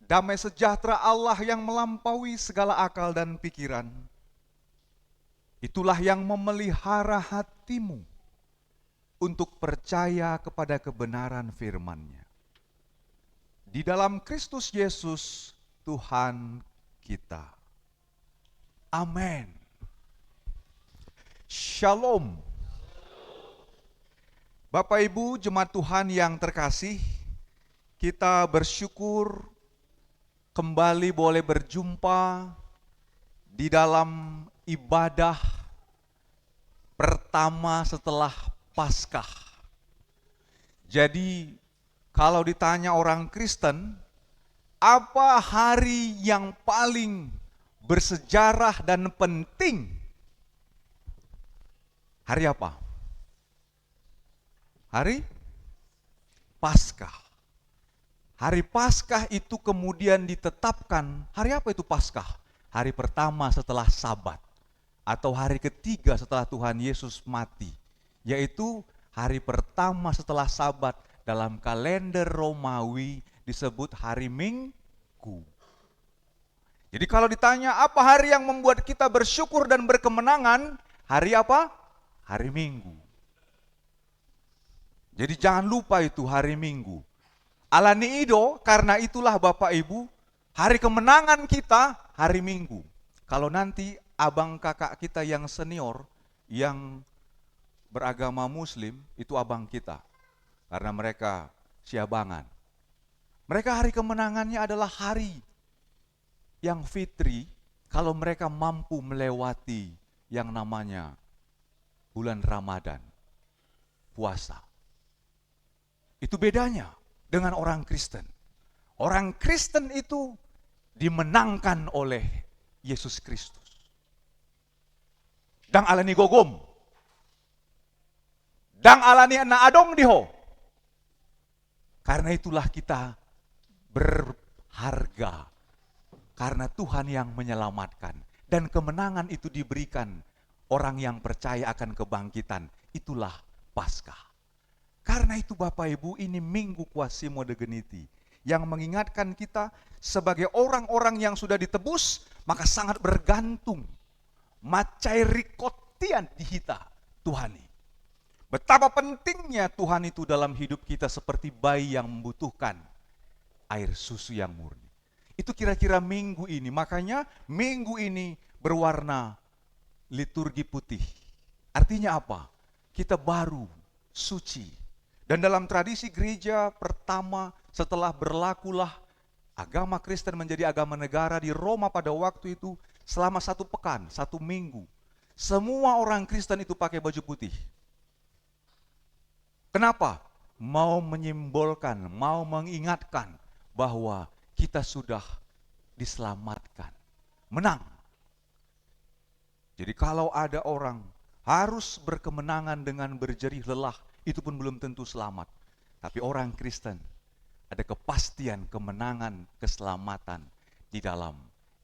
damai sejahtera Allah yang melampaui segala akal dan pikiran, itulah yang memelihara hatimu untuk percaya kepada kebenaran firman-Nya. Di dalam Kristus Yesus, Tuhan kita. Amin. Shalom. Bapak Ibu jemaat Tuhan yang terkasih, kita bersyukur kembali boleh berjumpa di dalam ibadah pertama setelah Paskah. Jadi kalau ditanya orang Kristen, apa hari yang paling bersejarah dan penting? Hari apa? Hari Paskah. Hari Paskah itu kemudian ditetapkan. Hari apa itu Paskah? Hari pertama setelah Sabat, atau hari ketiga setelah Tuhan Yesus mati, yaitu hari pertama setelah Sabat. Dalam kalender Romawi disebut hari Minggu. Jadi kalau ditanya apa hari yang membuat kita bersyukur dan berkemenangan, hari apa? Hari Minggu. Jadi jangan lupa itu hari Minggu. Alani Ido, karena itulah Bapak Ibu, hari kemenangan kita hari Minggu. Kalau nanti abang kakak kita yang senior, yang beragama Muslim, itu abang kita. Karena mereka Syabangan. Mereka hari kemenangannya adalah hari yang fitri, kalau mereka mampu melewati yang namanya bulan Ramadan, puasa. Itu bedanya dengan orang Kristen. Orang Kristen itu dimenangkan oleh Yesus Kristus. Dang alani gogom. Dang alani na adong diho. Karena itulah kita berharga. Karena Tuhan yang menyelamatkan. Dan kemenangan itu diberikan orang yang percaya akan kebangkitan. Itulah Paskah. Karena itu Bapak Ibu, ini Minggu Kuasimo de Geniti yang mengingatkan kita sebagai orang-orang yang sudah ditebus, maka sangat bergantung macai rikotian dihita Tuhani. Betapa pentingnya Tuhan itu dalam hidup kita seperti bayi yang membutuhkan air susu yang murni. Itu kira-kira minggu ini, makanya minggu ini berwarna liturgi putih. Artinya apa? Kita baru, suci. Dan dalam tradisi gereja pertama setelah berlakulah agama Kristen menjadi agama negara di Roma pada waktu itu, selama 1 pekan, 1 minggu, semua orang Kristen itu pakai baju putih. Kenapa? Mau menyimbolkan, mau mengingatkan bahwa kita sudah diselamatkan, menang. Jadi kalau ada orang harus berkemenangan dengan berjerih lelah, itu pun belum tentu selamat. Tapi orang Kristen ada kepastian kemenangan, keselamatan di dalam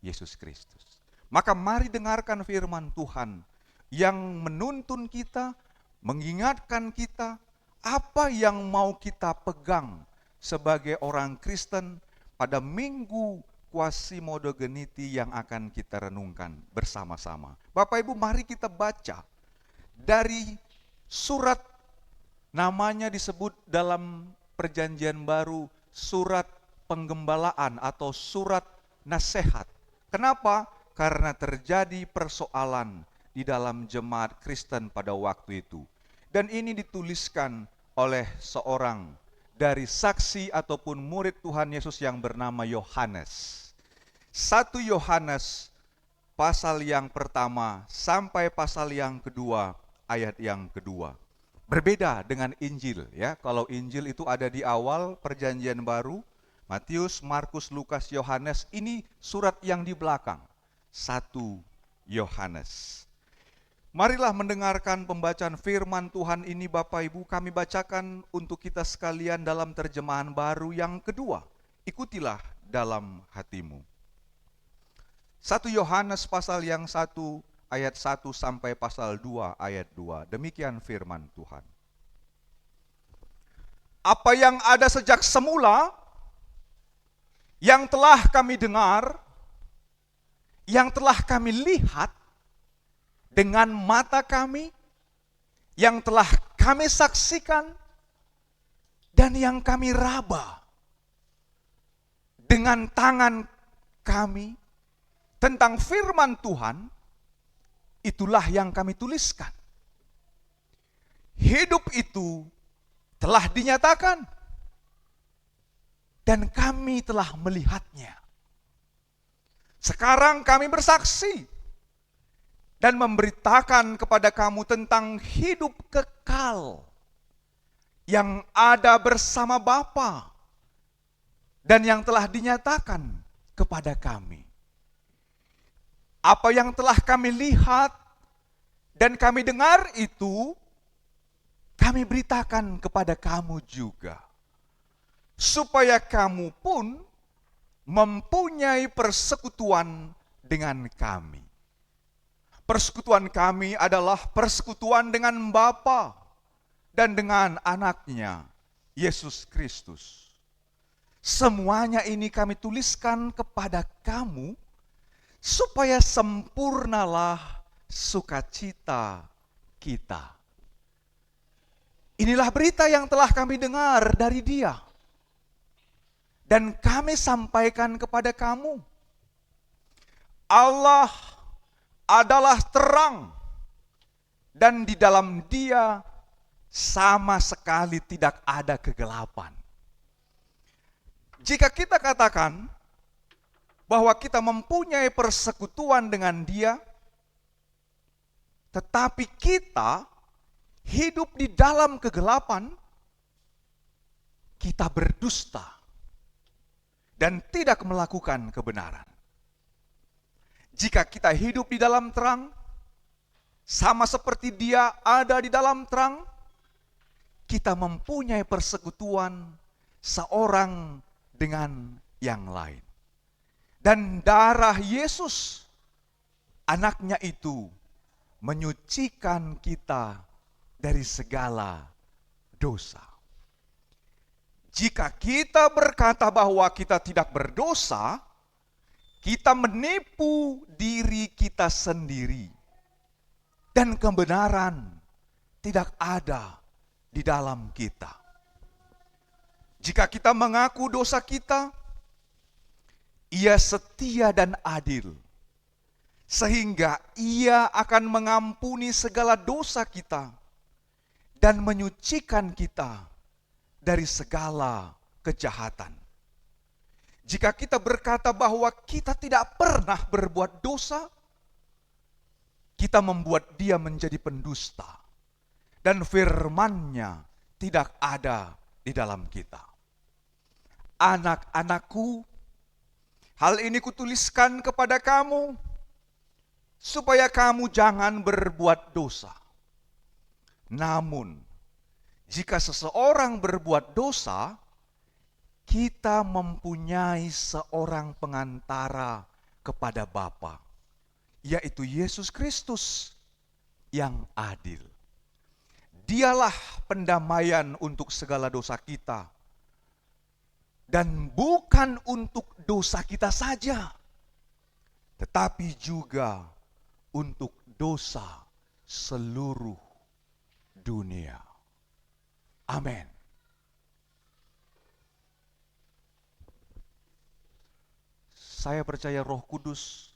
Yesus Kristus. Maka mari dengarkan firman Tuhan yang menuntun kita, mengingatkan kita apa yang mau kita pegang sebagai orang Kristen pada Minggu Kuasimo de Geniti yang akan kita renungkan bersama-sama. Bapak Ibu, mari kita baca dari surat, namanya disebut dalam Perjanjian Baru surat penggembalaan atau surat nasihat. Kenapa? Karena terjadi persoalan di dalam jemaat Kristen pada waktu itu. Dan ini dituliskan oleh seorang dari saksi ataupun murid Tuhan Yesus yang bernama Yohanes. 1 Yohanes pasal yang pertama sampai pasal yang kedua, ayat yang kedua. Berbeda dengan Injil ya. Kalau Injil itu ada di awal Perjanjian Baru, Matius, Markus, Lukas, Yohanes. Ini surat yang di belakang, 1 Yohanes. Marilah mendengarkan pembacaan firman Tuhan ini Bapak Ibu. Kami bacakan untuk kita sekalian dalam terjemahan baru yang kedua. Ikutilah dalam hatimu. 1 Yohanes pasal yang 1 ayat 1 sampai pasal 2 ayat 2. Demikian firman Tuhan. Apa yang ada sejak semula, yang telah kami dengar, yang telah kami lihat dengan mata kami, yang telah kami saksikan, dan yang kami raba dengan tangan kami tentang firman Tuhan, itulah yang kami tuliskan. Hidup itu telah dinyatakan, dan kami telah melihatnya. Sekarang kami bersaksi dan memberitakan kepada kamu tentang hidup kekal yang ada bersama Bapa dan yang telah dinyatakan kepada kami. Apa yang telah kami lihat dan kami dengar itu, kami beritakan kepada kamu juga, supaya kamu pun mempunyai persekutuan dengan kami. Persekutuan kami adalah persekutuan dengan Bapa dan dengan anaknya, Yesus Kristus. Semuanya ini kami tuliskan kepada kamu, supaya sempurnalah sukacita kita. Inilah berita yang telah kami dengar dari Dia, dan kami sampaikan kepada kamu. Allah adalah terang, dan di dalam Dia sama sekali tidak ada kegelapan. Jika kita katakan bahwa kita mempunyai persekutuan dengan Dia, tetapi kita hidup di dalam kegelapan, kita berdusta dan tidak melakukan kebenaran. Jika kita hidup di dalam terang, sama seperti Dia ada di dalam terang, kita mempunyai persekutuan seorang dengan yang lain. Dan darah Yesus, anaknya itu, menyucikan kita dari segala dosa. Jika kita berkata bahwa kita tidak berdosa, kita menipu diri kita sendiri. Dan kebenaran tidak ada di dalam kita. Jika kita mengaku dosa kita, Ia setia dan adil, sehingga Ia akan mengampuni segala dosa kita dan menyucikan kita dari segala kejahatan. Jika kita berkata bahwa kita tidak pernah berbuat dosa, kita membuat Dia menjadi pendusta, dan firman-Nya tidak ada di dalam kita. Anak-anakku, hal ini kutuliskan kepada kamu, supaya kamu jangan berbuat dosa. Namun, jika seseorang berbuat dosa, kita mempunyai seorang pengantara kepada Bapa, yaitu Yesus Kristus yang adil. Dialah pendamaian untuk segala dosa kita, dan bukan untuk dosa kita saja, tetapi juga untuk dosa seluruh dunia. Amin. Saya percaya Roh Kudus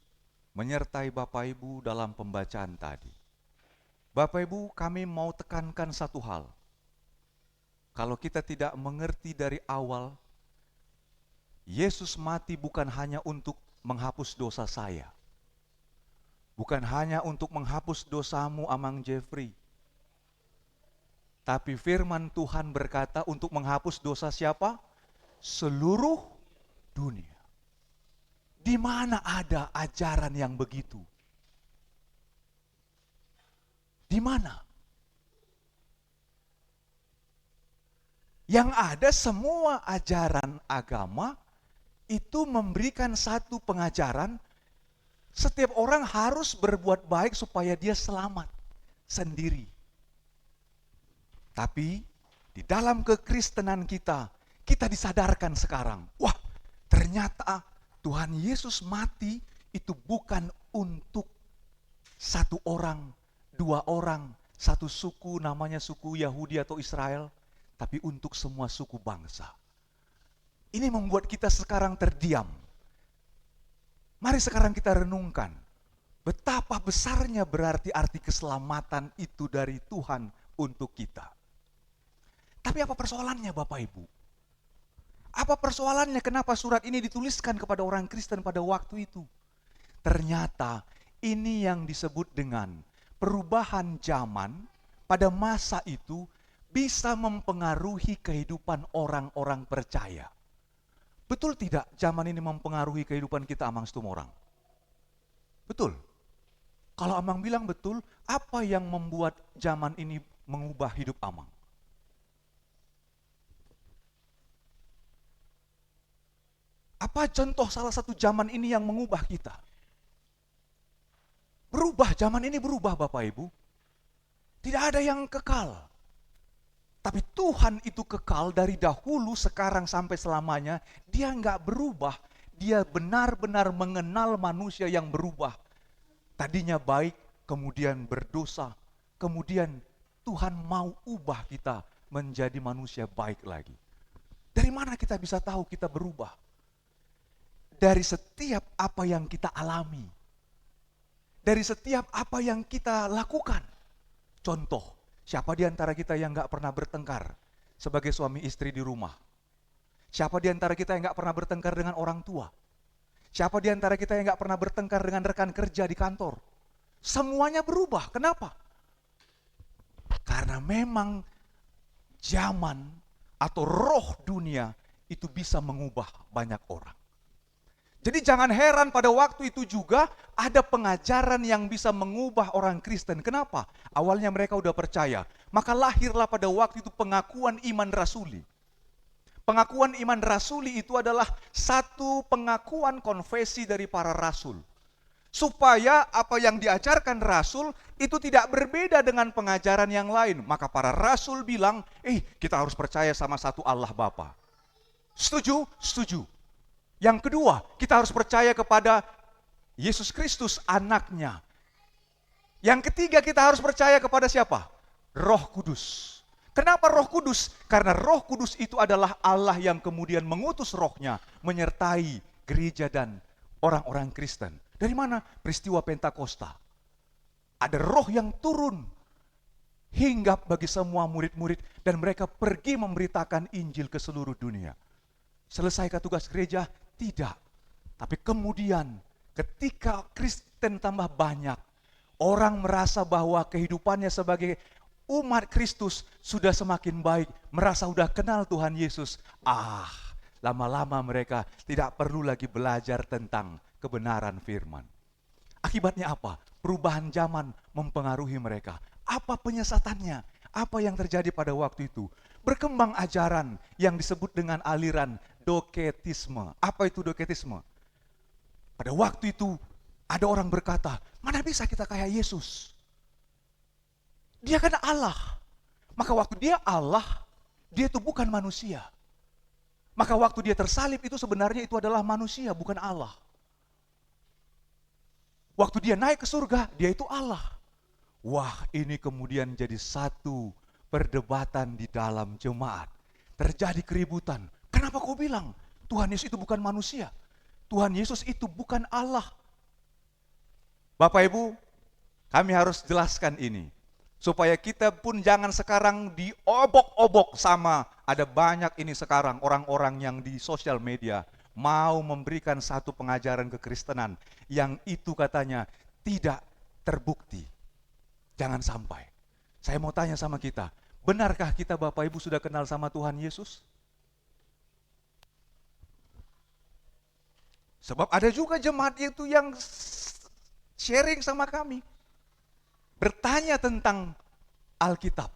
menyertai Bapak Ibu dalam pembacaan tadi. Bapak Ibu, kami mau tekankan satu hal. Kalau kita tidak mengerti dari awal, Yesus mati bukan hanya untuk menghapus dosa saya. Bukan hanya untuk menghapus dosamu, Amang Jeffrey. Tapi firman Tuhan berkata untuk menghapus dosa siapa? Seluruh dunia. Di mana ada ajaran yang begitu? Di mana? Yang ada semua ajaran agama itu memberikan satu pengajaran, setiap orang harus berbuat baik supaya dia selamat sendiri. Tapi di dalam kekristenan kita, kita disadarkan sekarang, wah, Ternyata Tuhan Yesus mati itu bukan untuk satu orang, dua orang, satu suku namanya suku Yahudi atau Israel, tapi untuk semua suku bangsa. Ini membuat kita sekarang terdiam. Mari sekarang kita renungkan betapa besarnya berarti arti keselamatan itu dari Tuhan untuk kita. Tapi apa persoalannya Bapak Ibu? Apa persoalannya kenapa surat ini dituliskan kepada orang Kristen pada waktu itu? Ternyata ini yang disebut dengan perubahan zaman pada masa itu bisa mempengaruhi kehidupan orang-orang percaya. Betul tidak zaman ini mempengaruhi kehidupan kita Amang Setumorang? Betul. Kalau Amang bilang betul, apa yang membuat zaman ini mengubah hidup Amang? Apa contoh salah satu zaman ini yang mengubah kita? Berubah, zaman ini berubah Bapak Ibu. Tidak ada yang kekal. Tapi Tuhan itu kekal dari dahulu, sekarang sampai selamanya. Dia nggak berubah. Dia benar-benar mengenal manusia yang berubah. Tadinya baik, kemudian berdosa. Kemudian Tuhan mau ubah kita menjadi manusia baik lagi. Dari mana kita bisa tahu kita berubah? Dari setiap apa yang kita alami. Dari setiap apa yang kita lakukan. Contoh, siapa di antara kita yang gak pernah bertengkar sebagai suami istri di rumah? Siapa di antara kita yang gak pernah bertengkar dengan orang tua? Siapa di antara kita yang gak pernah bertengkar dengan rekan kerja di kantor? Semuanya berubah, kenapa? Karena memang zaman atau roh dunia itu bisa mengubah banyak orang. Jadi jangan heran pada waktu itu juga ada pengajaran yang bisa mengubah orang Kristen. Kenapa? Awalnya mereka udah percaya. Maka lahirlah pada waktu itu pengakuan iman rasuli. Pengakuan iman rasuli itu adalah satu pengakuan konfesi dari para rasul. Supaya apa yang diajarkan rasul itu tidak berbeda dengan pengajaran yang lain. Maka para rasul bilang, kita harus percaya sama satu Allah Bapa. Setuju? Setuju. Yang kedua, kita harus percaya kepada Yesus Kristus anaknya. Yang ketiga, kita harus percaya kepada siapa? Roh Kudus. Kenapa Roh Kudus? Karena Roh Kudus itu adalah Allah yang kemudian mengutus rohnya menyertai gereja dan orang-orang Kristen. Dari mana? Peristiwa Pentakosta. Ada roh yang turun hinggap bagi semua murid-murid dan mereka pergi memberitakan Injil ke seluruh dunia. Selesaikah tugas gereja? Tidak. Tapi kemudian ketika Kristen tambah banyak, orang merasa bahwa kehidupannya sebagai umat Kristus sudah semakin baik, merasa sudah kenal Tuhan Yesus. Lama-lama mereka tidak perlu lagi belajar tentang kebenaran firman. Akibatnya apa? Perubahan zaman mempengaruhi mereka. Apa penyesatannya? Apa yang terjadi pada waktu itu? Berkembang ajaran yang disebut dengan aliran doketisme. Apa itu doketisme? Pada waktu itu ada orang berkata, mana bisa kita kayak Yesus? Dia kan Allah. Maka waktu dia Allah, dia itu bukan manusia. Maka waktu dia tersalib itu sebenarnya itu adalah manusia, bukan Allah. Waktu dia naik ke surga, dia itu Allah. Wah, ini kemudian jadi satu perdebatan di dalam jemaat. Terjadi keributan. Kenapa kau bilang Tuhan Yesus itu bukan manusia? Tuhan Yesus itu bukan Allah. Bapak Ibu, kami harus jelaskan ini. Supaya kita pun jangan sekarang diobok-obok sama ada banyak ini sekarang orang-orang yang di sosial media mau memberikan satu pengajaran kekristenan yang itu katanya tidak terbukti. Jangan sampai. Saya mau tanya sama kita, benarkah kita Bapak Ibu sudah kenal sama Tuhan Yesus? Sebab ada juga jemaat itu yang sharing sama kami. Bertanya tentang Alkitab.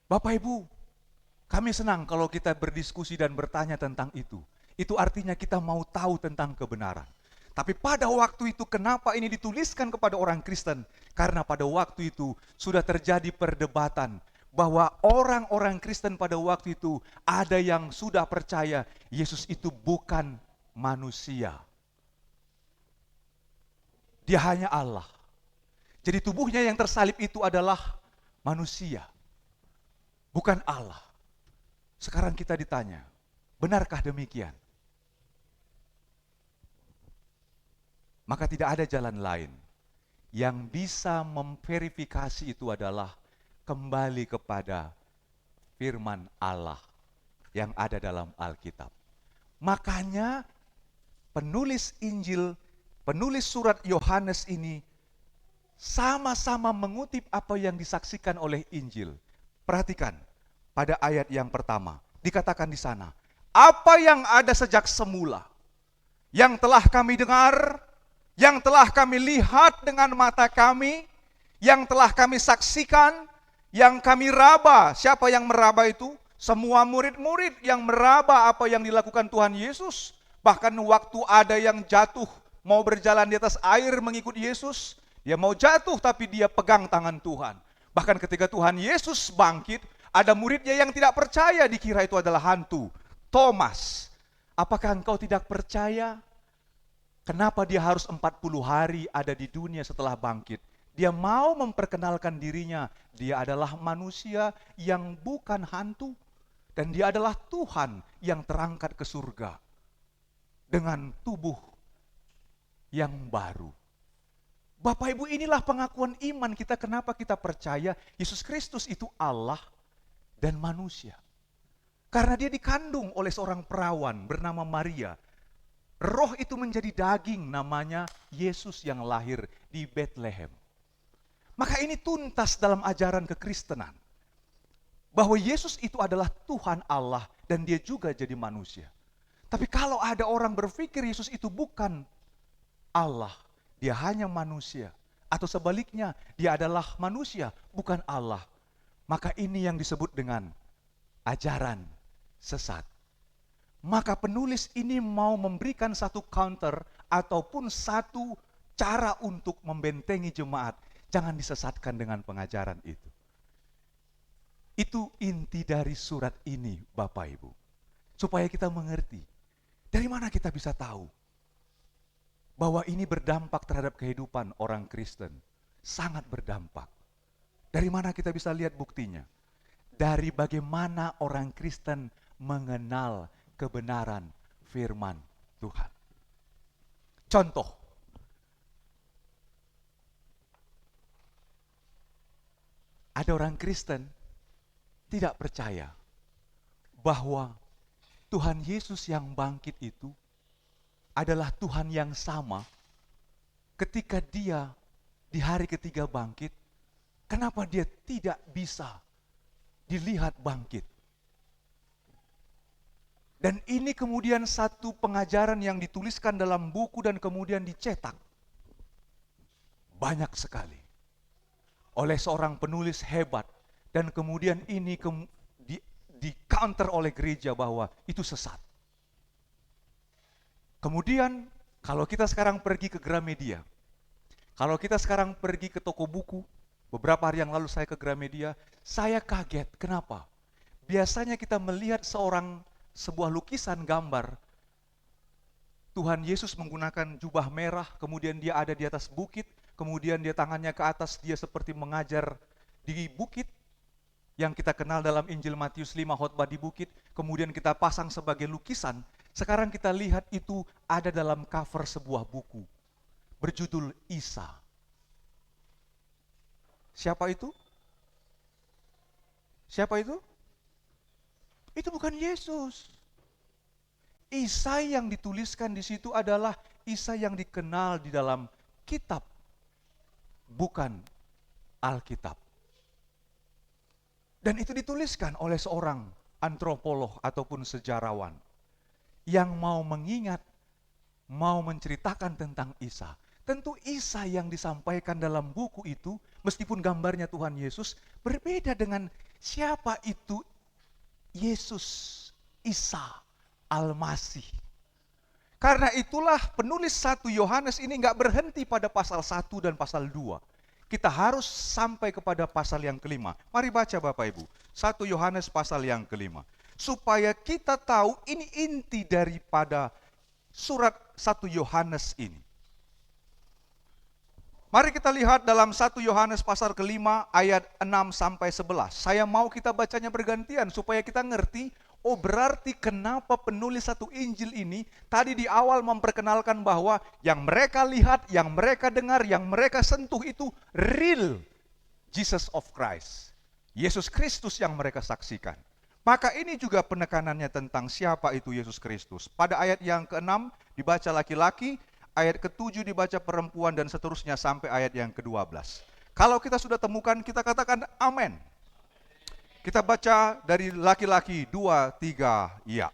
Bapak Ibu, kami senang kalau kita berdiskusi dan bertanya tentang itu. Itu artinya kita mau tahu tentang kebenaran. Tapi pada waktu itu kenapa ini dituliskan kepada orang Kristen? Karena pada waktu itu sudah terjadi perdebatan. bahwa orang-orang Kristen pada waktu itu ada yang sudah percaya Yesus itu bukan manusia. Dia hanya Allah. Jadi tubuhnya yang tersalib itu adalah manusia, bukan Allah. Sekarang kita ditanya, benarkah demikian? Maka tidak ada jalan lain. Yang bisa memverifikasi itu adalah kembali kepada firman Allah yang ada dalam Alkitab. Makanya penulis Injil, penulis surat Yohanes ini sama-sama mengutip apa yang disaksikan oleh Injil. Perhatikan, pada ayat yang pertama, dikatakan di sana, apa yang ada sejak semula, yang telah kami dengar, yang telah kami lihat dengan mata kami, yang telah kami saksikan, yang kami raba. Siapa yang meraba itu? Semua murid-murid yang meraba apa yang dilakukan Tuhan Yesus. Bahkan waktu ada yang jatuh, mau berjalan di atas air mengikut Yesus, dia mau jatuh tapi dia pegang tangan Tuhan. Bahkan ketika Tuhan Yesus bangkit, ada muridnya yang tidak percaya, dikira itu adalah hantu. Thomas, apakah engkau tidak percaya? Kenapa dia harus 40 hari ada di dunia setelah bangkit? Dia mau memperkenalkan dirinya, dia adalah manusia yang bukan hantu. Dan dia adalah Tuhan yang terangkat ke surga dengan tubuh yang baru. Bapak Ibu, inilah pengakuan iman kita, kenapa kita percaya Yesus Kristus itu Allah dan manusia. Karena dia dikandung oleh seorang perawan bernama Maria. Roh itu menjadi daging, namanya Yesus yang lahir di Bethlehem. Maka ini tuntas dalam ajaran kekristenan. Bahwa Yesus itu adalah Tuhan Allah dan dia juga jadi manusia. Tapi kalau ada orang berpikir Yesus itu bukan Allah, dia hanya manusia, atau sebaliknya dia adalah manusia, bukan Allah, maka ini yang disebut dengan ajaran sesat. Maka penulis ini mau memberikan satu counter ataupun satu cara untuk membentengi jemaat. Jangan disesatkan dengan pengajaran itu. Itu inti dari surat ini, Bapak Ibu. Supaya kita mengerti, dari mana kita bisa tahu bahwa ini berdampak terhadap kehidupan orang Kristen. Sangat berdampak. Dari mana kita bisa lihat buktinya? Dari bagaimana orang Kristen mengenal kebenaran firman Tuhan. Contoh, ada orang Kristen tidak percaya bahwa Tuhan Yesus yang bangkit itu adalah Tuhan yang sama ketika dia di hari ketiga bangkit. Kenapa dia tidak bisa dilihat bangkit? Dan ini kemudian satu pengajaran yang dituliskan dalam buku dan kemudian dicetak. Banyak sekali. Oleh seorang penulis hebat. Dan kemudian ini di counter oleh gereja bahwa itu sesat. Kemudian kalau kita sekarang pergi ke Gramedia, kalau kita sekarang pergi ke toko buku, beberapa hari yang lalu saya ke Gramedia, saya kaget. Kenapa? Biasanya kita melihat sebuah lukisan gambar Tuhan Yesus menggunakan jubah merah, kemudian dia ada di atas bukit, kemudian dia tangannya ke atas, dia seperti mengajar di bukit, yang kita kenal dalam Injil Matius 5, khotbah di bukit, kemudian kita pasang sebagai lukisan. Sekarang kita lihat itu ada dalam cover sebuah buku, berjudul Isa. Siapa itu? Siapa itu? Itu bukan Yesus. Isa yang dituliskan di situ adalah Isa yang dikenal di dalam kitab, bukan Alkitab. Dan itu dituliskan oleh seorang antropolog ataupun sejarawan yang mau mengingat, mau menceritakan tentang Isa. Tentu Isa yang disampaikan dalam buku itu, meskipun gambarnya Tuhan Yesus, berbeda dengan siapa itu Yesus, Isa, Al-Masih. Karena itulah penulis 1 Yohanes ini nggak berhenti pada pasal 1 dan pasal 2. kita harus sampai kepada pasal yang kelima. Mari baca Bapak Ibu, 1 Yohanes pasal yang kelima. Supaya kita tahu ini inti daripada surat 1 Yohanes ini. Mari kita lihat dalam 1 Yohanes pasal kelima ayat 6 sampai 11. Saya mau kita bacanya bergantian supaya kita ngerti, oh berarti kenapa penulis satu Injil ini tadi di awal memperkenalkan bahwa yang mereka lihat, yang mereka dengar, yang mereka sentuh itu real Jesus of Christ. Yesus Kristus yang mereka saksikan. Maka ini juga penekanannya tentang siapa itu Yesus Kristus. Pada ayat yang ke-6 dibaca laki-laki, ayat ke-7 dibaca perempuan, dan seterusnya sampai ayat yang ke-12. Kalau kita sudah temukan, kita katakan amin. Kita baca dari laki-laki 2, 3, ya.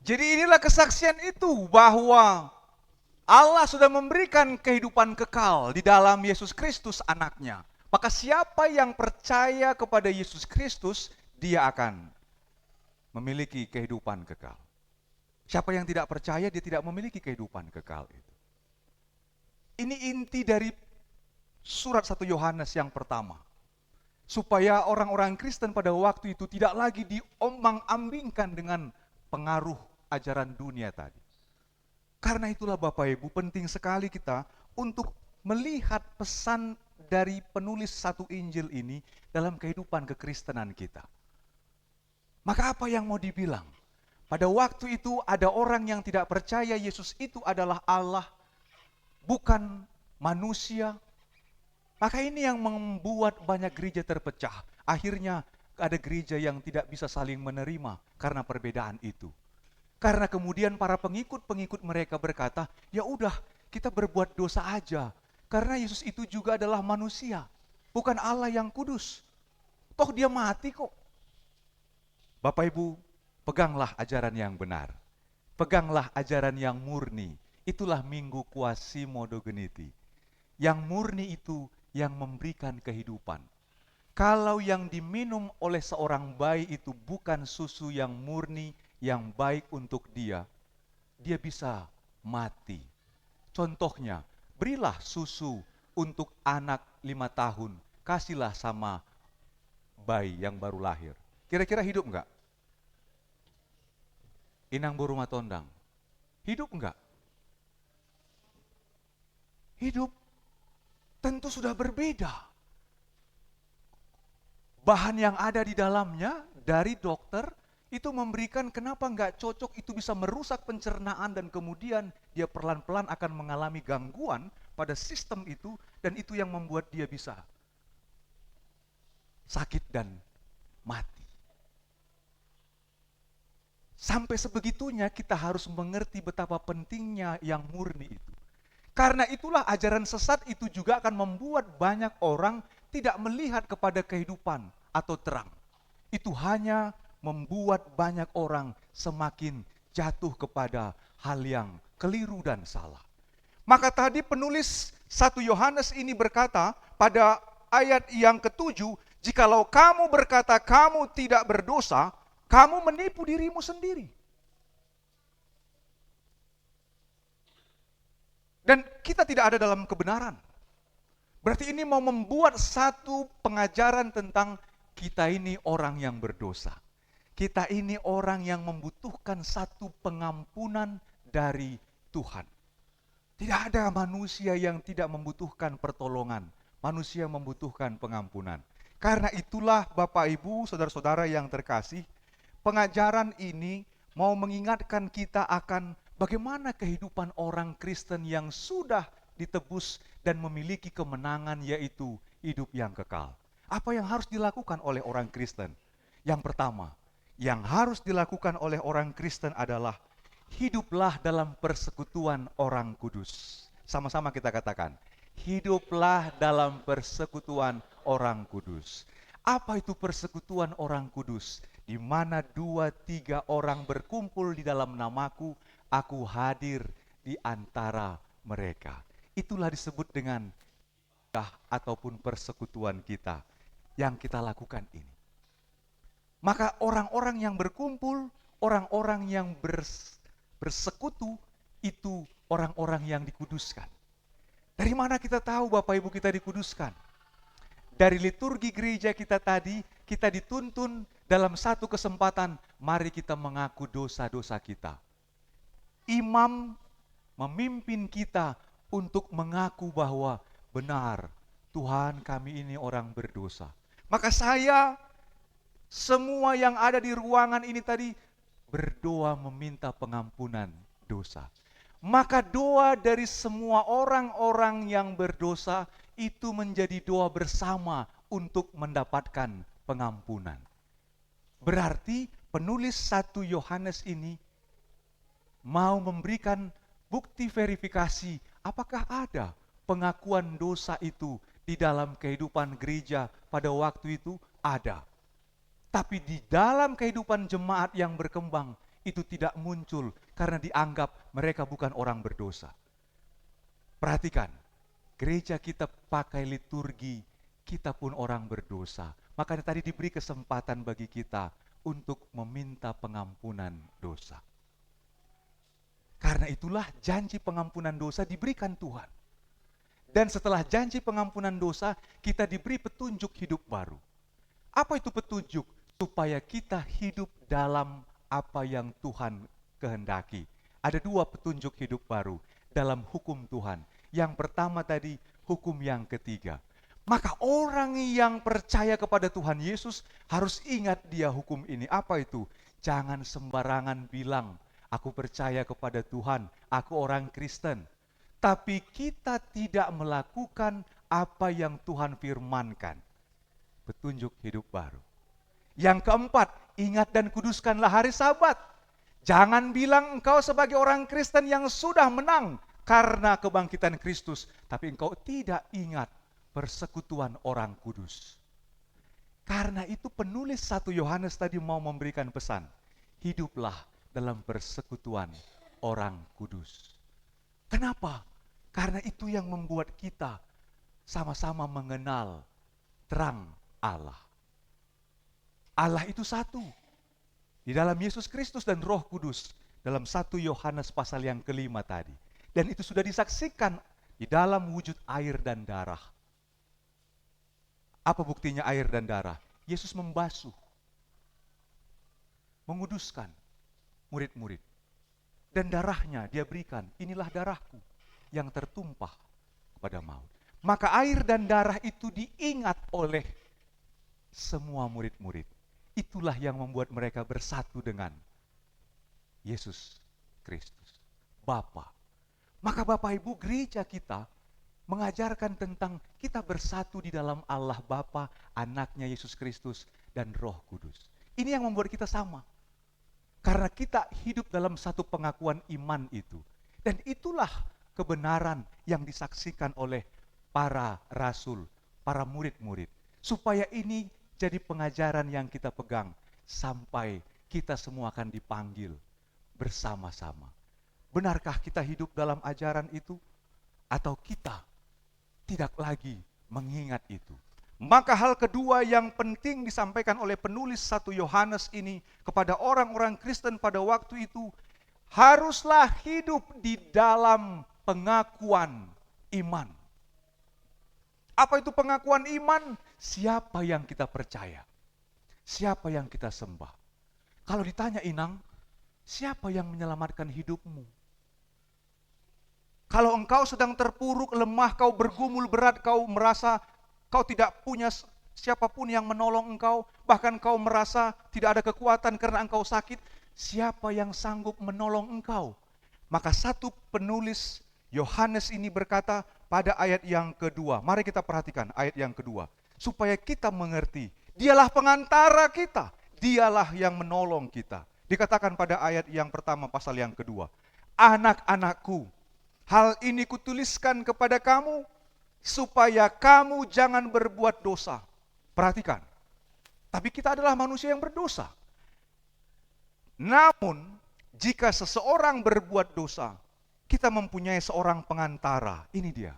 Jadi inilah kesaksian itu bahwa Allah sudah memberikan kehidupan kekal di dalam Yesus Kristus anaknya. Maka siapa yang percaya kepada Yesus Kristus, dia akan memiliki kehidupan kekal. Siapa yang tidak percaya, dia tidak memiliki kehidupan kekal itu. Ini inti dari surat 1 Yohanes yang pertama. Supaya orang-orang Kristen pada waktu itu tidak lagi diombang-ambingkan dengan pengaruh ajaran dunia tadi. Karena itulah Bapak Ibu, penting sekali kita untuk melihat pesan dari penulis satu Injil ini dalam kehidupan kekristenan kita. Maka apa yang mau dibilang? Pada waktu itu ada orang yang tidak percaya Yesus itu adalah Allah, bukan manusia. Maka ini yang membuat banyak gereja terpecah. Akhirnya ada gereja yang tidak bisa saling menerima karena perbedaan itu. Karena kemudian para pengikut-pengikut mereka berkata, ya udah kita berbuat dosa aja. Karena Yesus itu juga adalah manusia, bukan Allah yang kudus. Toh dia mati kok. Bapak Ibu, peganglah ajaran yang benar. Peganglah ajaran yang murni. Itulah Minggu Quasimodogeniti. Yang murni itu yang memberikan kehidupan. Kalau yang diminum oleh seorang bayi itu bukan susu yang murni, yang baik untuk dia bisa mati. Contohnya, berilah susu untuk anak 5 tahun, kasihlah sama bayi yang baru lahir. Kira-kira hidup enggak? Inang Boruma Tondang, hidup enggak? Hidup. Tentu sudah berbeda. Bahan yang ada di dalamnya dari dokter itu memberikan kenapa nggak cocok, itu bisa merusak pencernaan dan kemudian dia pelan-pelan akan mengalami gangguan pada sistem itu, dan itu yang membuat dia bisa sakit dan mati. Sampai sebegitunya kita harus mengerti betapa pentingnya yang murni itu. Karena itulah ajaran sesat itu juga akan membuat banyak orang tidak melihat kepada kehidupan atau terang. Itu hanya membuat banyak orang semakin jatuh kepada hal yang keliru dan salah. Maka tadi penulis 1 Yohanes ini berkata pada ayat yang ke-7, Jikalau kamu berkata kamu tidak berdosa, kamu menipu dirimu sendiri. Dan kita tidak ada dalam kebenaran. Berarti ini mau membuat satu pengajaran tentang kita ini orang yang berdosa. Kita ini orang yang membutuhkan satu pengampunan dari Tuhan. Tidak ada manusia yang tidak membutuhkan pertolongan. Manusia membutuhkan pengampunan. Karena itulah Bapak Ibu, saudara-saudara yang terkasih, pengajaran ini mau mengingatkan kita akan bagaimana kehidupan orang Kristen yang sudah ditebus dan memiliki kemenangan, yaitu hidup yang kekal. Apa yang harus dilakukan oleh orang Kristen? Yang pertama, yang harus dilakukan oleh orang Kristen adalah hiduplah dalam persekutuan orang kudus. Sama-sama kita katakan, hiduplah dalam persekutuan orang kudus. Apa itu persekutuan orang kudus? Di mana 2-3 orang berkumpul di dalam namaku, aku hadir di antara mereka. Itulah disebut dengan ataupun persekutuan kita yang kita lakukan ini. Maka orang-orang yang berkumpul, orang-orang yang bersekutu, itu orang-orang yang dikuduskan. Dari mana kita tahu Bapak Ibu kita dikuduskan? Dari liturgi gereja kita tadi, kita dituntun dalam satu kesempatan, mari kita mengaku dosa-dosa kita. Imam memimpin kita untuk mengaku bahwa benar, Tuhan kami ini orang berdosa. Maka saya, semua yang ada di ruangan ini tadi, berdoa meminta pengampunan dosa. Maka doa dari semua orang-orang yang berdosa itu menjadi doa bersama untuk mendapatkan pengampunan. Berarti penulis 1 Yohanes ini mau memberikan bukti verifikasi apakah ada pengakuan dosa itu di dalam kehidupan gereja pada waktu itu. Ada. Tapi di dalam kehidupan jemaat yang berkembang itu tidak muncul karena dianggap mereka bukan orang berdosa. Perhatikan, gereja kita pakai liturgi, kita pun orang berdosa. Makanya tadi diberi kesempatan bagi kita untuk meminta pengampunan dosa. Karena itulah janji pengampunan dosa diberikan Tuhan. Dan setelah janji pengampunan dosa, kita diberi petunjuk hidup baru. Apa itu petunjuk? Supaya kita hidup dalam apa yang Tuhan kehendaki. Ada 2 petunjuk hidup baru dalam hukum Tuhan. Yang pertama tadi, hukum yang ketiga. Maka orang yang percaya kepada Tuhan Yesus harus ingat dia hukum ini. Apa itu? Jangan sembarangan bilang, aku percaya kepada Tuhan, aku orang Kristen. Tapi kita tidak melakukan apa yang Tuhan firmankan. Petunjuk hidup baru. Yang keempat, ingat dan kuduskanlah hari Sabat. Jangan bilang engkau sebagai orang Kristen yang sudah menang karena kebangkitan Kristus, tapi engkau tidak ingat persekutuan orang kudus. Karena itu penulis 1 Yohanes tadi mau memberikan pesan, hiduplah dalam persekutuan orang kudus. Kenapa? Karena itu yang membuat kita sama-sama mengenal terang Allah. Allah itu satu. Di dalam Yesus Kristus dan Roh Kudus. Dalam 1 Yohanes pasal yang kelima tadi. Dan itu sudah disaksikan di dalam wujud air dan darah. Apa buktinya air dan darah? Yesus membasuh, menguduskan murid-murid. Dan darahnya dia berikan, inilah darahku yang tertumpah kepada maut. Maka air dan darah itu diingat oleh semua murid-murid. Itulah yang membuat mereka bersatu dengan Yesus Kristus, Bapa. Maka Bapak Ibu, gereja kita mengajarkan tentang kita bersatu di dalam Allah Bapa, anaknya Yesus Kristus, dan Roh Kudus. Ini yang membuat kita sama. Karena kita hidup dalam satu pengakuan iman itu. Dan itulah kebenaran yang disaksikan oleh para rasul, para murid-murid. Supaya ini jadi pengajaran yang kita pegang sampai kita semua akan dipanggil bersama-sama. Benarkah kita hidup dalam ajaran itu? Atau kita tidak lagi mengingat itu? Maka hal kedua yang penting disampaikan oleh penulis 1 Yohanes ini kepada orang-orang Kristen pada waktu itu, haruslah hidup di dalam pengakuan iman. Apa itu pengakuan iman? Siapa yang kita percaya? Siapa yang kita sembah? Kalau ditanya Inang, siapa yang menyelamatkan hidupmu? Kalau engkau sedang terpuruk, lemah, kau bergumul berat, kau merasa kau tidak punya siapapun yang menolong engkau, bahkan kau merasa tidak ada kekuatan karena engkau sakit, siapa yang sanggup menolong engkau? Maka satu penulis Yohanes ini berkata pada ayat yang kedua, mari kita perhatikan ayat yang kedua, supaya kita mengerti, dialah pengantara kita, dialah yang menolong kita. Dikatakan pada ayat yang pertama pasal yang kedua, anak-anakku, hal ini kutuliskan kepada kamu, supaya kamu jangan berbuat dosa. Perhatikan, tapi kita adalah manusia yang berdosa. Namun, jika seseorang berbuat dosa, kita mempunyai seorang pengantara. Ini dia.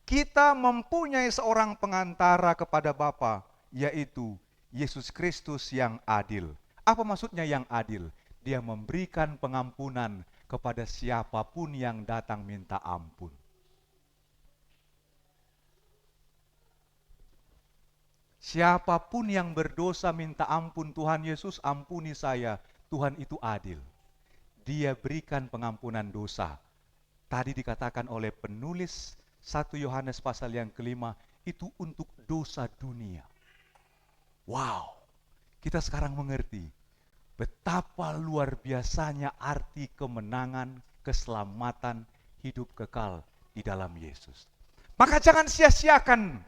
Kita mempunyai seorang pengantara kepada Bapa, yaitu Yesus Kristus yang adil. Apa maksudnya yang adil? Dia memberikan pengampunan kepada siapapun yang datang minta ampun. Siapapun yang berdosa minta ampun, Tuhan Yesus ampuni saya, Tuhan itu adil. Dia berikan pengampunan dosa. Tadi dikatakan oleh penulis 1 Yohanes pasal yang kelima, itu untuk dosa dunia. Wow, kita sekarang mengerti betapa luar biasanya arti kemenangan, keselamatan, hidup kekal di dalam Yesus. Maka jangan sia-siakan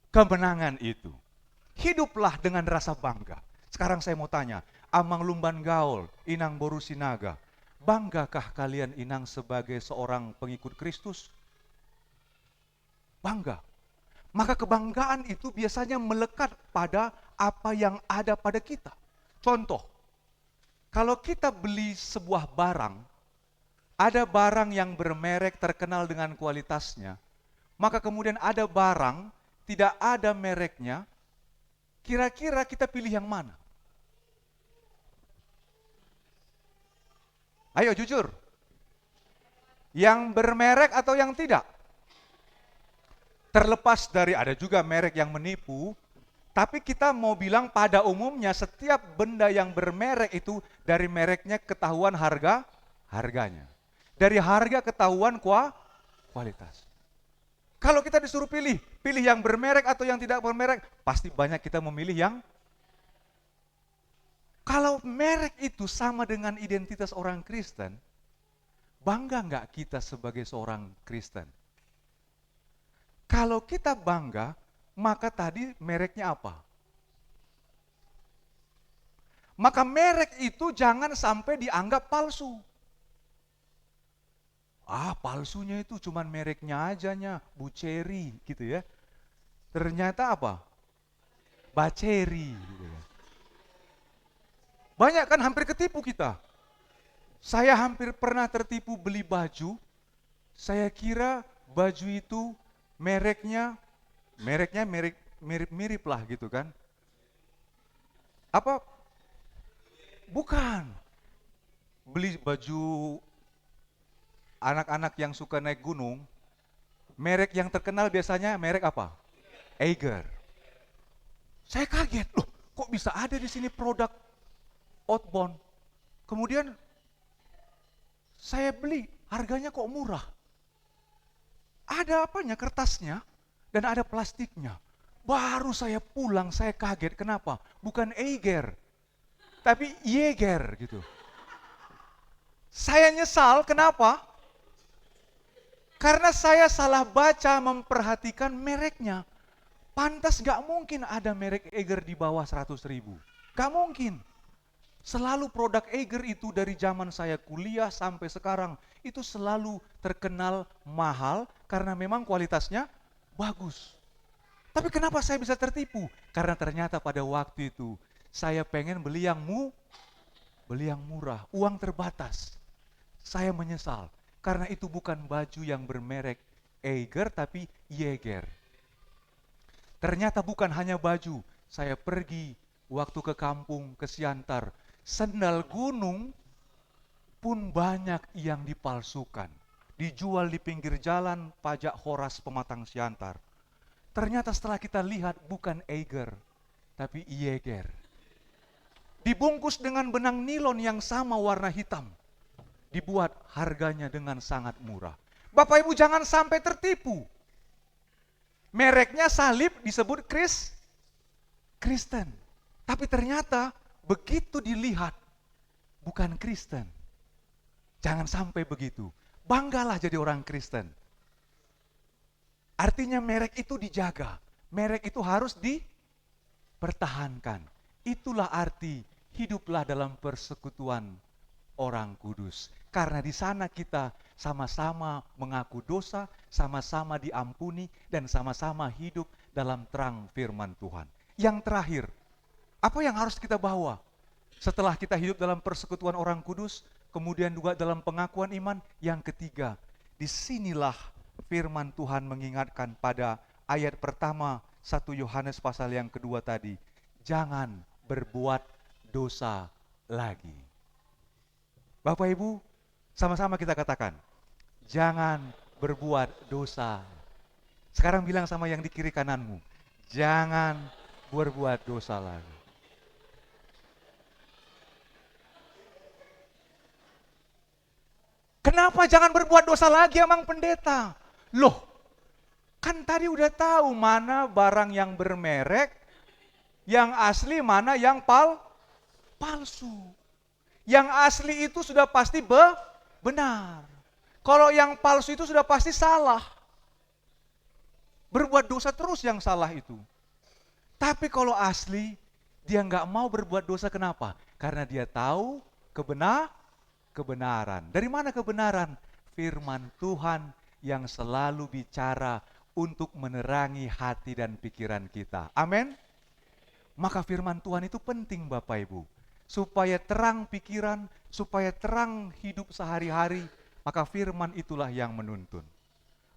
kemenangan itu. Hiduplah dengan rasa bangga. Sekarang saya mau tanya, Amang Lumban Gaul, Inang Boru Sinaga, banggakah kalian Inang sebagai seorang pengikut Kristus? Bangga. Maka kebanggaan itu biasanya melekat pada apa yang ada pada kita. Contoh, kalau kita beli sebuah barang, ada barang yang bermerek terkenal dengan kualitasnya, maka kemudian ada barang tidak ada mereknya, kira-kira kita pilih yang mana? Ayo jujur. Yang bermerek atau yang tidak? Terlepas dari ada juga merek yang menipu, tapi kita mau bilang pada umumnya setiap benda yang bermerek itu dari mereknya ketahuan harganya. Dari harga ketahuan kualitas. Kalau kita disuruh pilih yang bermerek atau yang tidak bermerek, pasti banyak kita memilih yang. Kalau merek itu sama dengan identitas orang Kristen, bangga nggak kita sebagai seorang Kristen? Kalau kita bangga, maka tadi mereknya apa? Maka merek itu jangan sampai dianggap palsu. Palsunya itu cuman mereknya ajanya, Buceri gitu ya. Ternyata apa? Baceri gitu ya. Banyak kan hampir ketipu kita. Saya hampir pernah tertipu beli baju. Saya kira baju itu mereknya mirip-mirip lah gitu kan. Apa? Bukan. Beli baju anak-anak yang suka naik gunung, merek yang terkenal biasanya merek apa? Eiger. Saya kaget, loh kok bisa ada di sini produk outbound. Kemudian saya beli, harganya kok murah. Ada apanya? Kertasnya dan ada plastiknya. Baru saya pulang, saya kaget. Kenapa? Bukan Eiger, tapi Jäger gitu. Saya nyesal, kenapa? Karena saya salah baca memperhatikan mereknya. Pantas gak mungkin ada merek Eiger di bawah 100.000. Gak mungkin. Selalu produk Eiger itu dari zaman saya kuliah sampai sekarang itu selalu terkenal mahal karena memang kualitasnya bagus. Tapi kenapa saya bisa tertipu? Karena ternyata pada waktu itu saya pengen beli yang murah, uang terbatas. Saya menyesal karena itu bukan baju yang bermerek Eiger tapi Jäger. Ternyata bukan hanya baju. Saya pergi waktu ke kampung, ke Siantar. Sendal gunung pun banyak yang dipalsukan. Dijual di pinggir jalan pajak Horas Pematang Siantar. Ternyata setelah kita lihat bukan Eiger, tapi Yeager. Dibungkus dengan benang nilon yang sama warna hitam. Dibuat harganya dengan sangat murah. Bapak Ibu jangan sampai tertipu. Mereknya salib disebut Kristen. Tapi ternyata begitu dilihat bukan Kristen. Jangan sampai begitu. Banggalah jadi orang Kristen. Artinya merek itu dijaga. Merek itu harus dipertahankan. Itulah arti hiduplah dalam persekutuan orang kudus. Karena di sana kita sama-sama mengaku dosa, sama-sama diampuni, dan sama-sama hidup dalam terang firman Tuhan. Yang terakhir, apa yang harus kita bawa? Setelah kita hidup dalam persekutuan orang kudus, kemudian juga dalam pengakuan iman, yang ketiga, disinilah firman Tuhan mengingatkan pada ayat pertama 1 Yohanes pasal yang kedua tadi, jangan berbuat dosa lagi. Bapak Ibu, sama-sama kita katakan, jangan berbuat dosa. Sekarang bilang sama yang di kiri kananmu, jangan berbuat dosa lagi. Kenapa jangan berbuat dosa lagi, Amang Pendeta? Loh, kan tadi udah tahu mana barang yang bermerek, yang asli, mana yang palsu. Yang asli itu sudah pasti benar. Kalau yang palsu itu sudah pasti salah. Berbuat dosa terus yang salah itu. Tapi kalau asli, dia nggak mau berbuat dosa, kenapa? Karena dia tahu kebenaran. Dari mana kebenaran? Firman Tuhan yang selalu bicara untuk menerangi hati dan pikiran kita. Amin. Maka firman Tuhan itu penting Bapak Ibu. Supaya terang pikiran, supaya terang hidup sehari-hari, maka firman itulah yang menuntun.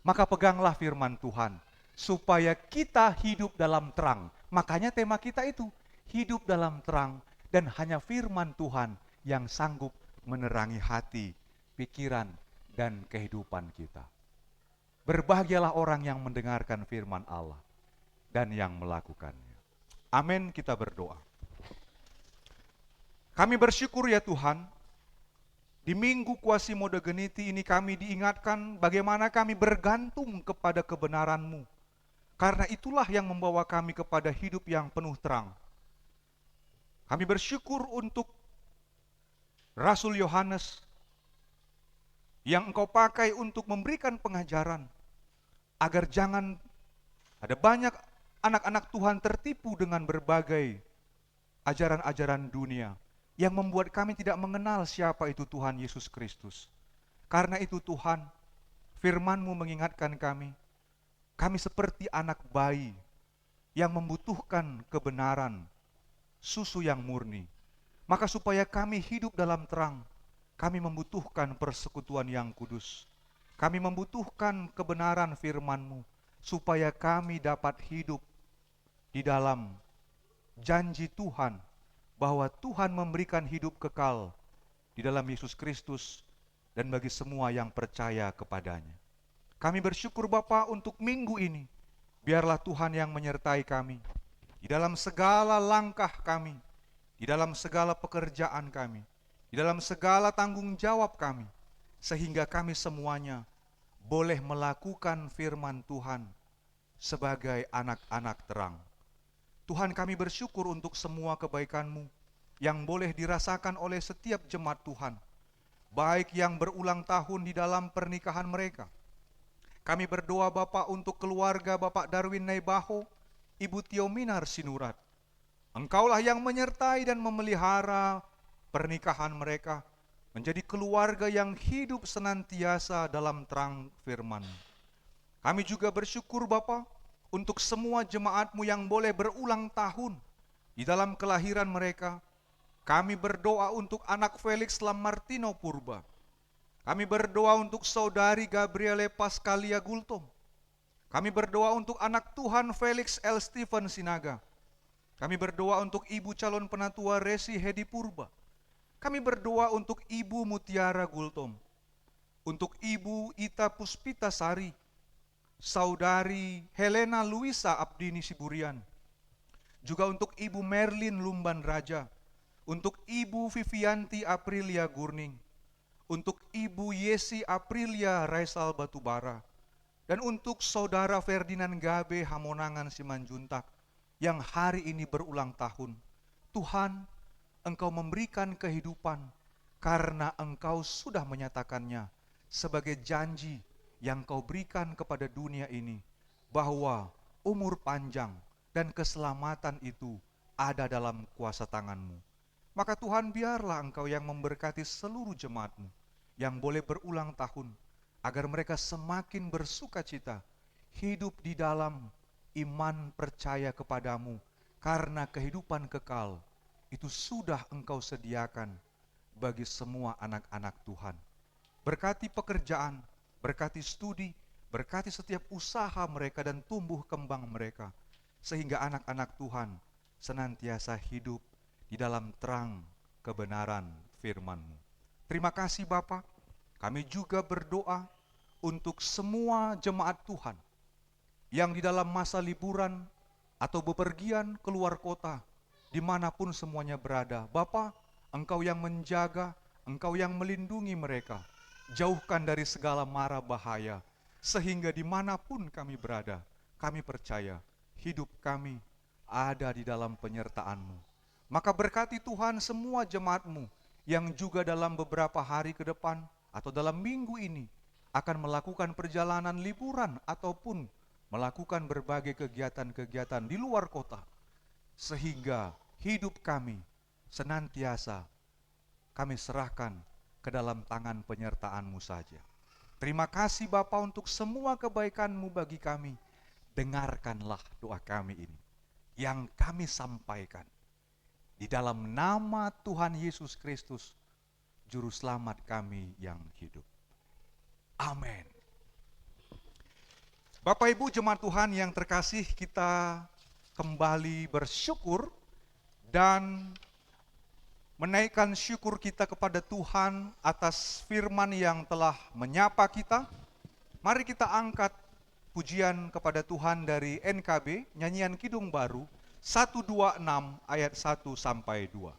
Maka peganglah firman Tuhan, supaya kita hidup dalam terang. Makanya tema kita itu, hidup dalam terang, dan hanya firman Tuhan yang sanggup menerangi hati, pikiran, dan kehidupan kita. Berbahagialah orang yang mendengarkan firman Allah dan yang melakukannya. Amin, kita berdoa. Kami bersyukur ya Tuhan, di Minggu Quasimodo Geniti ini kami diingatkan bagaimana kami bergantung kepada kebenaran-Mu. Karena itulah yang membawa kami kepada hidup yang penuh terang. Kami bersyukur untuk Rasul Yohanes yang Engkau pakai untuk memberikan pengajaran agar jangan ada banyak anak-anak Tuhan tertipu dengan berbagai ajaran-ajaran dunia yang membuat kami tidak mengenal siapa itu Tuhan Yesus Kristus. Karena itu Tuhan, firman-Mu mengingatkan kami seperti anak bayi yang membutuhkan kebenaran, susu yang murni. Maka supaya kami hidup dalam terang, kami membutuhkan persekutuan yang kudus. Kami membutuhkan kebenaran firman-Mu, supaya kami dapat hidup di dalam janji Tuhan, bahwa Tuhan memberikan hidup kekal di dalam Yesus Kristus dan bagi semua yang percaya kepadanya. Kami bersyukur Bapa untuk minggu ini, biarlah Tuhan yang menyertai kami di dalam segala langkah kami, di dalam segala pekerjaan kami, di dalam segala tanggung jawab kami, sehingga kami semuanya boleh melakukan firman Tuhan sebagai anak-anak terang. Tuhan, kami bersyukur untuk semua kebaikan-Mu yang boleh dirasakan oleh setiap jemaat Tuhan, baik yang berulang tahun di dalam pernikahan mereka. Kami berdoa Bapa untuk keluarga Bapak Darwin Naibaho, Ibu Tiominar Sinurat. Engkaulah yang menyertai dan memelihara pernikahan mereka menjadi keluarga yang hidup senantiasa dalam terang firman. Kami juga bersyukur Bapa untuk semua jemaat-Mu yang boleh berulang tahun di dalam kelahiran mereka. Kami berdoa untuk anak Felix Lamartino Purba. Kami berdoa untuk saudari Gabriele Pascalia Gultom. Kami berdoa untuk anak Tuhan Felix L. Stephen Sinaga. Kami berdoa untuk Ibu calon penatua Resi Hedi Purba. Kami berdoa untuk Ibu Mutiara Gultom, untuk Ibu Ita Puspita Sari, Saudari Helena Luisa Abdini Siburian, juga untuk Ibu Merlin Lumban Raja, untuk Ibu Vivianti Aprilia Gurning, untuk Ibu Yesi Aprilia Raisal Batubara, dan untuk Saudara Ferdinand Gabe Hamonangan Simanjuntak yang hari ini berulang tahun. Tuhan, Engkau memberikan kehidupan karena Engkau sudah menyatakannya sebagai janji yang Kau berikan kepada dunia ini, bahwa umur panjang dan keselamatan itu ada dalam kuasa tangan-Mu. Maka Tuhan, biarlah Engkau yang memberkati seluruh jemaat-Mu yang boleh berulang tahun, agar mereka semakin bersuka cita, hidup di dalam iman percaya kepadamu, karena kehidupan kekal itu sudah Engkau sediakan bagi semua anak-anak Tuhan. Berkati pekerjaan, berkati studi, berkati setiap usaha mereka dan tumbuh kembang mereka, sehingga anak-anak Tuhan senantiasa hidup di dalam terang kebenaran firman-Mu. Terima kasih Bapa. Kami juga berdoa untuk semua jemaat Tuhan yang di dalam masa liburan atau bepergian keluar kota, dimanapun semuanya berada. Bapa, Engkau yang menjaga, Engkau yang melindungi mereka. Jauhkan dari segala mara bahaya, sehingga dimanapun kami berada, kami percaya hidup kami ada di dalam penyertaan-Mu. Maka berkati Tuhan semua jemaat-Mu yang juga dalam beberapa hari ke depan atau dalam minggu ini akan melakukan perjalanan liburan ataupun melakukan berbagai kegiatan-kegiatan di luar kota, sehingga hidup kami senantiasa kami serahkan ke dalam tangan penyertaan-Mu saja. Terima kasih Bapa untuk semua kebaikan-Mu bagi kami. Dengarkanlah doa kami ini yang kami sampaikan di dalam nama Tuhan Yesus Kristus, Juru Selamat kami yang hidup. Amin. Bapak Ibu jemaat Tuhan yang terkasih, kita kembali bersyukur dan menaikkan syukur kita kepada Tuhan atas firman yang telah menyapa kita. Mari kita angkat pujian kepada Tuhan dari NKB, nyanyian Kidung Baru 126 ayat 1 sampai 2.